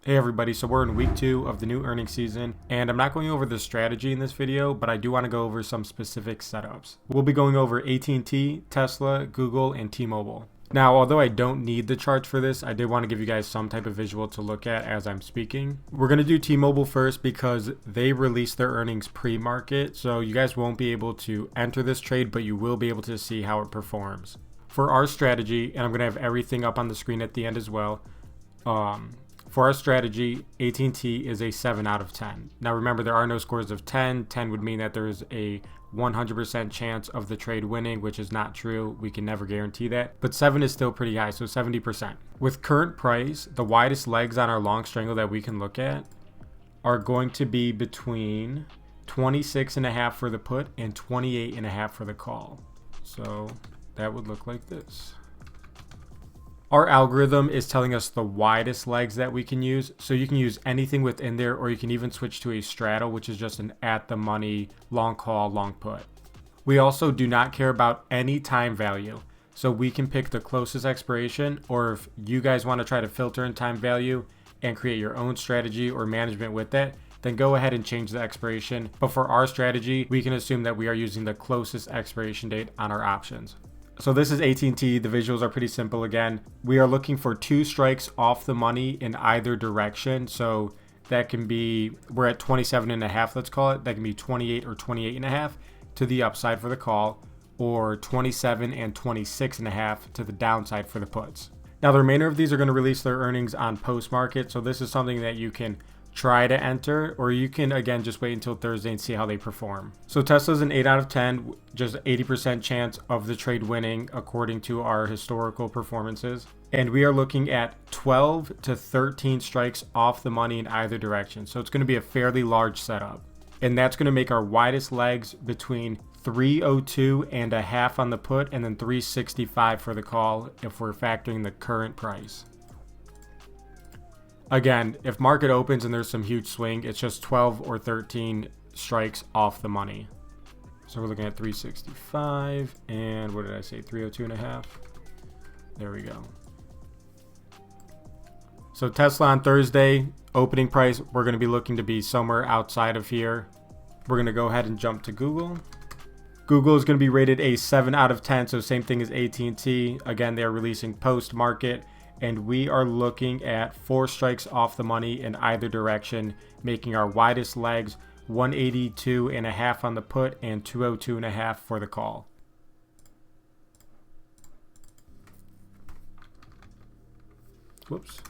Hey everybody, so we're in week 2 of the new earnings season, and I'm not going over the strategy in this video, but I do want to go over some specific setups. We'll be going over AT&T, Tesla, Google, and T-Mobile. Now, although I don't need the charts for this, I did want to give you guys some type of visual to look at as I'm speaking. We're going to do T-Mobile first because they released their earnings pre-market, so you guys won't be able to enter this trade, but you will be able to see how it performs. For our strategy, and I'm going to have everything up on the screen at the end as well, for our strategy, AT&T is a 7 out of 10. Now remember, there are no scores of 10. 10 would mean that there is a 100% chance of the trade winning, which is not true. We can never guarantee that. But 7 is still pretty high, so 70%. With current price, the widest legs on our long strangle that we can look at are going to be between 26.5 for the put and 28.5 for the call. So that would look like this. Our algorithm is telling us the widest legs that we can use. So you can use anything within there, or you can even switch to a straddle, which is just an at the money, long call, long put. We also do not care about any time value. So we can pick the closest expiration, or if you guys want to try to filter in time value and create your own strategy or management with that, then go ahead and change the expiration. But for our strategy, we can assume that we are using the closest expiration date on our options. So this is AT&T. The visuals are pretty simple again. We are looking for 2 strikes off the money in either direction. So that can be, we're at 27.5, let's call it. That can be 28 or 28.5 to the upside for the call, or 27 and 26.5 to the downside for the puts. Now the remainder of these are going to release their earnings on post-market. So this is something that you can try to enter, or you can again just wait until Thursday and see how they perform. So Tesla's an 8 out of 10, just 80% chance of the trade winning according to our historical performances. And we are looking at 12 to 13 strikes off the money in either direction. So it's going to be a fairly large setup. And that's going to make our widest legs between 302 and a half on the put, and then 365 for the call if we're factoring the current price. Again, if market opens and there's some huge swing, it's just 12 or 13 strikes off the money. So we're looking at 365 and what did I say? 302.5. There we go. So Tesla on Thursday, opening price, we're going to be looking to be somewhere outside of here. We're going to go ahead and jump to Google. Google is going to be rated a 7 out of 10, so same thing as AT&T. Again, they're releasing post-market. And we are looking at 4 strikes off the money in either direction, making our widest legs 182.5 on the put and 202.5 for the call. Whoops.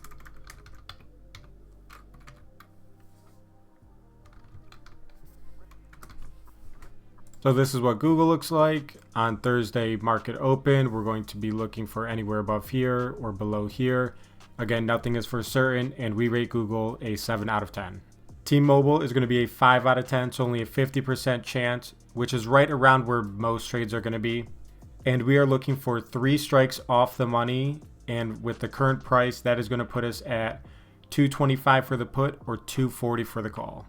So this is what Google looks like. On Thursday market open, we're going to be looking for anywhere above here or below here. Again, nothing is for certain, and we rate Google a 7 out of 10. T-Mobile is going to be a 5 out of 10, so only a 50% chance, which is right around where most trades are going to be. And we are looking for 3 strikes off the money, and with the current price, that is going to put us at 225 for the put or 240 for the call.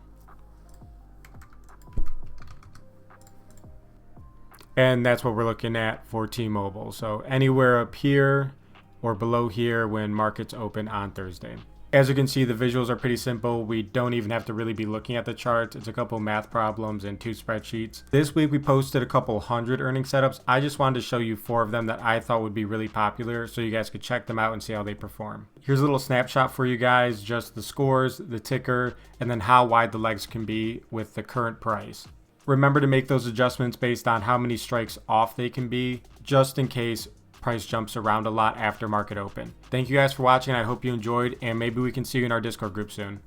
And that's what we're looking at for T-Mobile. So anywhere up here or below here when markets open on Thursday. As you can see, the visuals are pretty simple. We don't even have to really be looking at the charts. It's a couple math problems and 2 spreadsheets. This week we posted a couple hundred earning setups. I just wanted to show you 4 of them that I thought would be really popular so you guys could check them out and see how they perform. Here's a little snapshot for you guys, just the scores, the ticker, and then how wide the legs can be with the current price. Remember to make those adjustments based on how many strikes off they can be, just in case price jumps around a lot after market open. Thank you guys for watching. I hope you enjoyed, and maybe we can see you in our Discord group soon.